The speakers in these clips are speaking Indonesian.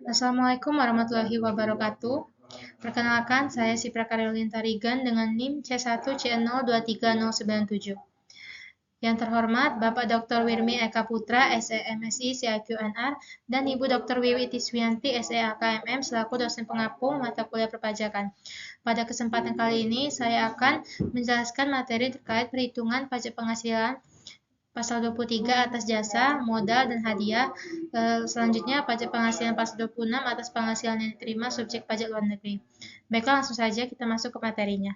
Assalamualaikum warahmatullahi wabarakatuh. Perkenalkan, saya Sipra Karolin Tarigan dengan NIM C1C023097. Yang terhormat, Bapak Dr. Wirmi Eka Putra, SEMSI CIQNR, dan Ibu Dr. Wiwi Tiswianti, SEAKMM, selaku dosen pengampu mata kuliah perpajakan. Pada kesempatan kali ini, saya akan menjelaskan materi terkait perhitungan pajak penghasilan Pasal 23 atas jasa, modal, dan hadiah. Selanjutnya, pajak penghasilan pasal 26 atas penghasilan yang diterima subjek pajak luar negeri. Baiklah, langsung saja kita masuk ke materinya.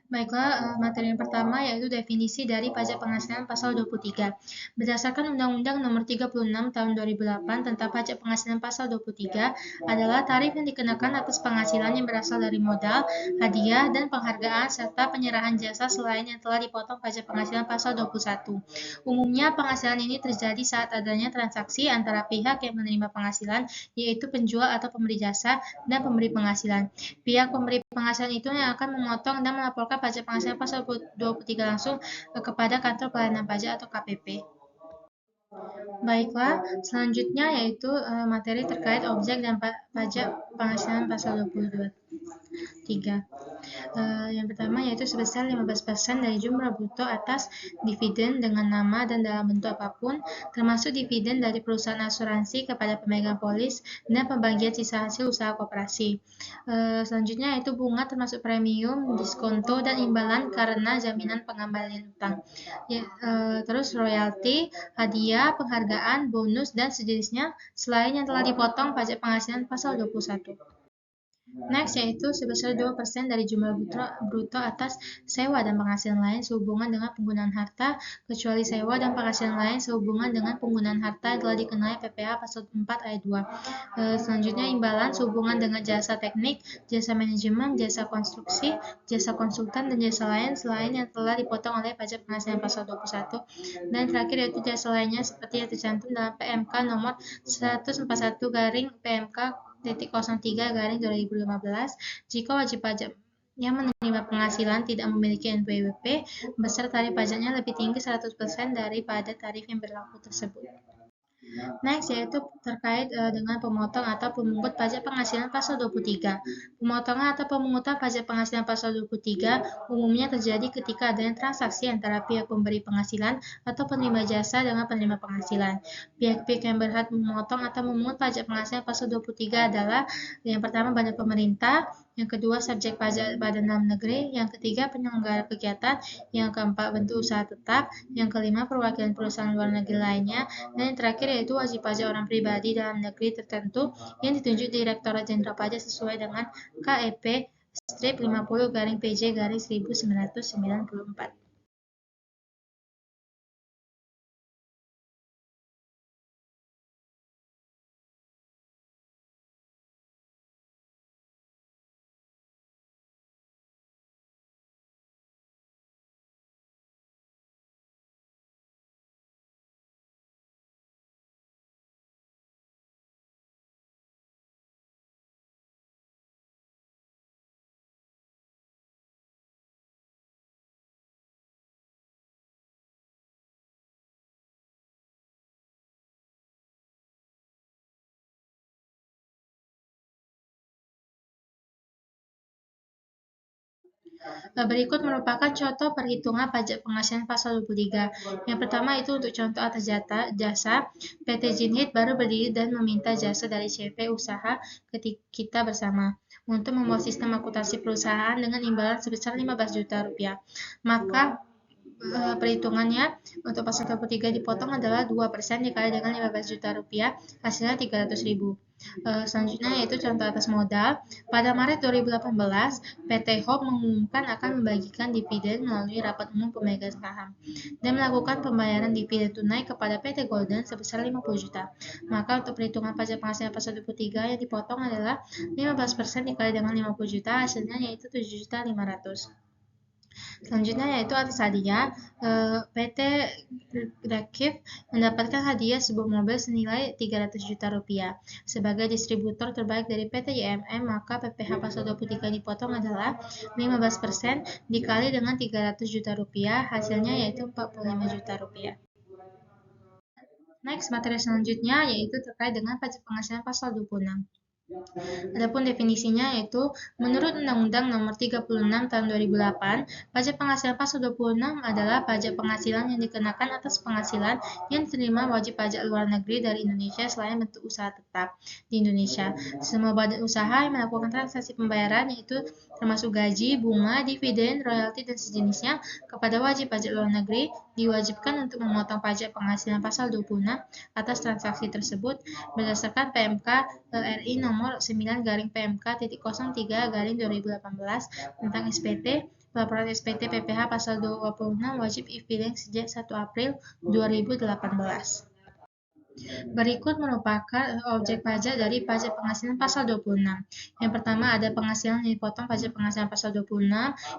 Baiklah, materi yang pertama yaitu definisi dari pajak penghasilan pasal 23. Berdasarkan Undang-Undang Nomor 36 Tahun 2008 tentang pajak penghasilan pasal 23 adalah tarif yang dikenakan atas penghasilan yang berasal dari modal, hadiah, dan penghargaan serta penyerahan jasa selain yang telah dipotong pajak penghasilan pasal 21. Umumnya penghasilan ini terjadi saat adanya transaksi antara pihak yang menerima penghasilan, yaitu penjual atau pemberi jasa, dan pemberi penghasilan. Pihak pemberi penghasilan itu yang akan memotong dan melaporkan pajak penghasilan pasal 23 langsung kepada kantor pelayanan pajak atau KPP. Baiklah, selanjutnya yaitu materi terkait objek dan pajak penghasilan pasal 23. Yang pertama yaitu sebesar 15% dari jumlah bruto atas dividen dengan nama dan dalam bentuk apapun, termasuk dividen dari perusahaan asuransi kepada pemegang polis dan pembagian sisa hasil usaha koperasi. Selanjutnya yaitu bunga termasuk premium, diskonto, dan imbalan karena jaminan pengembalian utang. Terus royalti, hadiah, penghargaan, bonus, dan sejenisnya selain yang telah dipotong pajak penghasilan pasal 21. Next, yaitu sebesar 2% dari jumlah bruto atas sewa dan penghasilan lain sehubungan dengan penggunaan harta, kecuali sewa dan penghasilan lain sehubungan dengan penggunaan harta yang telah dikenai PPh pasal 4 ayat 2. Selanjutnya, imbalan sehubungan dengan jasa teknik, jasa manajemen, jasa konstruksi, jasa konsultan, dan jasa lain selain yang telah dipotong oleh pajak penghasilan pasal 21. Dan terakhir yaitu jasa lainnya seperti yang tercantum dalam PMK nomor 141 garing PMK 03/2015 jika wajib pajak yang menerima penghasilan tidak memiliki NPWP, besar tarif pajaknya lebih tinggi 100% daripada tarif yang berlaku tersebut. Next, yaitu terkait dengan pemotong atau pemungut pajak penghasilan pasal 23. Pemotongan atau pemungutan pajak penghasilan pasal 23 umumnya terjadi ketika adanya transaksi antara pihak pemberi penghasilan atau penerima jasa dengan penerima penghasilan. Pihak-pihak yang berhak memotong atau memungut pajak penghasilan pasal 23 adalah yang pertama badan pemerintah, yang kedua subjek pajak badan dalam negeri, yang ketiga penyelenggara kegiatan, yang keempat bentuk usaha tetap, yang kelima perwakilan perusahaan luar negeri lainnya, dan yang terakhir yaitu wajib pajak orang pribadi dalam negeri tertentu yang ditunjuk Direktorat Jenderal Pajak sesuai dengan KEP strip 50-PJ-1994. Berikut merupakan contoh perhitungan pajak penghasilan pasal 23. Yang pertama itu untuk contoh atas jasa, PT Jinhit baru berdiri dan meminta jasa dari CV usaha kita bersama untuk membuat sistem akuntansi perusahaan dengan imbalan sebesar 15 juta rupiah. Maka perhitungannya untuk pasal 23 dipotong adalah 2% dikali dengan 15 juta rupiah, hasilnya 300.000. Selanjutnya yaitu contoh atas modal. Pada Maret 2018, PT Hope mengumumkan akan membagikan dividen melalui rapat umum pemegang saham dan melakukan pembayaran dividen tunai kepada PT Golden sebesar 50 juta. Maka untuk perhitungan pajak penghasilan pasal 23 yang dipotong adalah 15% dikali dengan 50 juta, hasilnya yaitu 7.500.000. Selanjutnya yaitu atas hadiah, PT Grakif mendapatkan hadiah sebuah mobil senilai 300 juta rupiah. Sebagai distributor terbaik dari PT YMM, maka PPh pasal 23 dipotong adalah 15% dikali dengan 300 juta rupiah, hasilnya yaitu 45 juta rupiah. Next, materi selanjutnya yaitu terkait dengan pajak penghasilan pasal 26. Adapun definisinya yaitu menurut Undang-Undang Nomor 36 Tahun 2008, pajak penghasilan pasal 26 adalah pajak penghasilan yang dikenakan atas penghasilan yang diterima wajib pajak luar negeri dari Indonesia selain bentuk usaha tetap di Indonesia. Semua badan usaha yang melakukan transaksi pembayaran yaitu termasuk gaji, bunga, dividen, royalti dan sejenisnya kepada wajib pajak luar negeri diwajibkan untuk memotong pajak penghasilan pasal 26 atas transaksi tersebut berdasarkan PMK RI nomor 9-PMK.03-2018 tentang SPT, laporan SPT PPh pasal 26 wajib e-filing sejak 1 April 2018. Berikut merupakan objek pajak dari pajak penghasilan pasal 26. Yang pertama ada penghasilan yang dipotong pajak penghasilan pasal 26.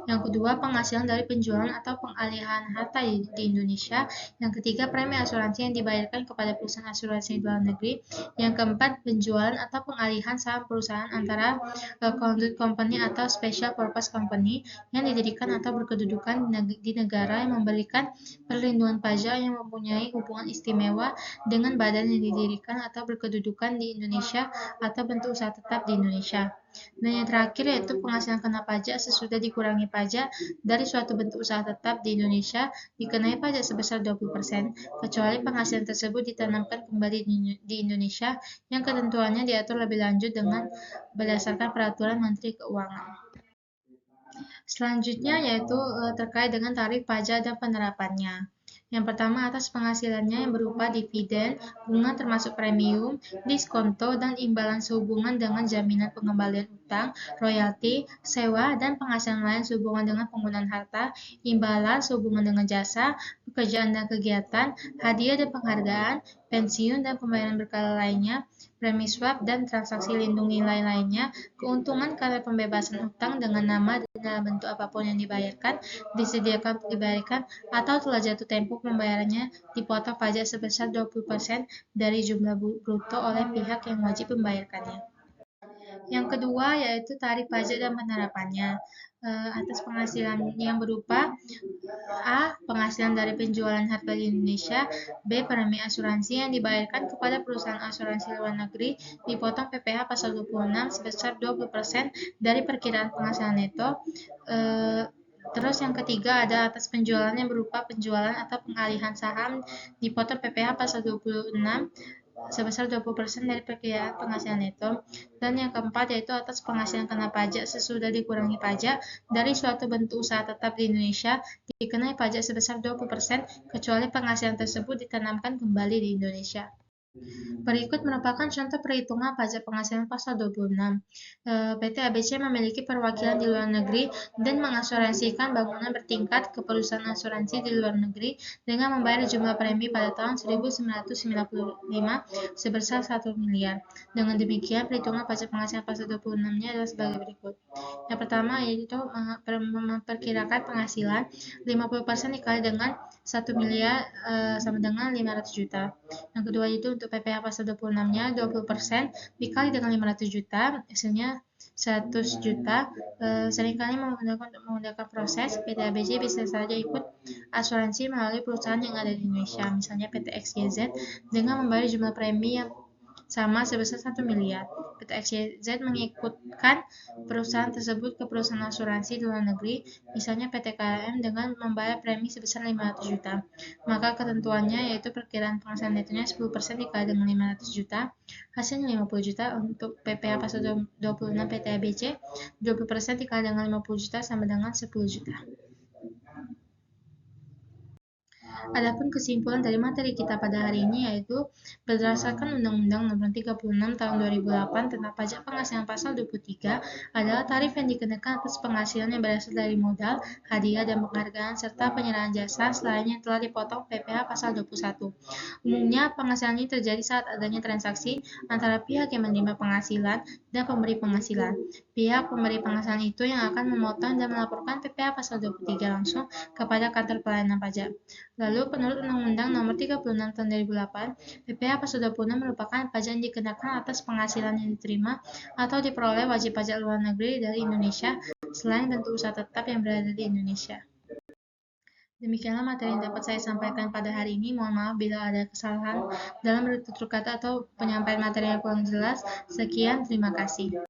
Yang kedua penghasilan dari penjualan atau pengalihan harta di Indonesia. Yang ketiga premi asuransi yang dibayarkan kepada perusahaan asuransi di luar negeri. Yang keempat penjualan atau pengalihan saham perusahaan antara conduit company atau special purpose company yang didirikan atau berkedudukan di negara yang memberikan perlindungan pajak yang mempunyai hubungan istimewa dengan badan yang didirikan atau berkedudukan di Indonesia atau bentuk usaha tetap di Indonesia. Dan yang terakhir yaitu penghasilan kena pajak sesudah dikurangi pajak dari suatu bentuk usaha tetap di Indonesia dikenai pajak sebesar 20%, kecuali penghasilan tersebut ditanamkan kembali di Indonesia yang ketentuannya diatur lebih lanjut dengan berdasarkan peraturan Menteri Keuangan. Selanjutnya yaitu terkait dengan tarif pajak dan penerapannya. Yang pertama atas penghasilannya yang berupa dividen, bunga termasuk premium, diskonto, dan imbalan sehubungan dengan jaminan pengembalian utang, royalti, sewa, dan penghasilan lain sehubungan dengan penggunaan harta, imbalan sehubungan dengan jasa, pekerjaan dan kegiatan, hadiah dan penghargaan, pensiun dan pembayaran berkala lainnya, premi swap dan transaksi lindung nilai lainnya, keuntungan karena pembebasan utang dengan nama dalam bentuk apapun yang dibayarkan, disediakan untuk dibayarkan, atau telah jatuh tempo pembayarannya dipotong pajak sebesar 20% dari jumlah bruto oleh pihak yang wajib membayarkannya. Yang kedua yaitu tarif pajak dan penerapannya. Atas penghasilan yang berupa A. Penghasilan dari penjualan harta di Indonesia. B. Premi asuransi yang dibayarkan kepada perusahaan asuransi luar negeri dipotong PPh pasal 26 sebesar 20% dari perkiraan penghasilan neto. Terus yang ketiga ada atas penjualan yang berupa penjualan atau pengalihan saham dipotong PPh pasal 26 sebesar 20% dari perkiraan penghasilan neto. Dan yang keempat yaitu atas penghasilan kena pajak sesudah dikurangi pajak dari suatu bentuk usaha tetap di Indonesia dikenai pajak sebesar 20% kecuali penghasilan tersebut ditanamkan kembali di Indonesia. Berikut merupakan contoh perhitungan pajak penghasilan pasal 26. PT ABC memiliki perwakilan di luar negeri dan mengasuransikan bangunan bertingkat ke perusahaan asuransi di luar negeri dengan membayar jumlah premi pada tahun 1995 sebesar 1 miliar. Dengan demikian, perhitungan pajak penghasilan pasal 26-nya adalah sebagai berikut. Yang pertama yaitu memperkirakan penghasilan 50% dikali dengan 1 miliar sama dengan 500 juta. Yang kedua itu untuk PPh pasal 26-nya 20% dikali dengan 500 juta, hasilnya 100 juta. Seringkali memudahkan proses, PT ABC bisa saja ikut asuransi melalui perusahaan yang ada di Indonesia, misalnya PT XYZ, dengan membayar jumlah premi yang sama sebesar 1 miliar. PT XYZ mengikutkan perusahaan tersebut ke perusahaan asuransi di luar negeri, misalnya PT KLM dengan membayar premi sebesar 500 juta. Maka ketentuannya yaitu perkiraan penghasilan netonya 10% dikali dengan 500 juta, hasilnya 50 juta. Untuk PPh pasal 26 PT ABC, 20% dikali dengan 50 juta sama dengan 10 juta. Adapun kesimpulan dari materi kita pada hari ini yaitu berdasarkan Undang-Undang Nomor 36 Tahun 2008 tentang pajak penghasilan pasal 23 adalah tarif yang dikenakan atas penghasilan yang berasal dari modal, hadiah dan penghargaan serta penyerahan jasa selain yang telah dipotong PPh pasal 21. Umumnya penghasilan ini terjadi saat adanya transaksi antara pihak yang menerima penghasilan dan pemberi penghasilan. Pihak pemberi penghasilan itu yang akan memotong dan melaporkan PPh pasal 23 langsung kepada kantor pelayanan pajak. Lalu, menurut Undang-Undang Nomor 36 Tahun 2008, PPh pasal 26 merupakan pajak yang dikenakan atas penghasilan yang diterima atau diperoleh wajib pajak luar negeri dari Indonesia selain bentuk usaha tetap yang berada di Indonesia. Demikianlah materi yang dapat saya sampaikan pada hari ini. Mohon maaf bila ada kesalahan dalam bertutur kata atau penyampaian materi yang kurang jelas. Sekian, terima kasih.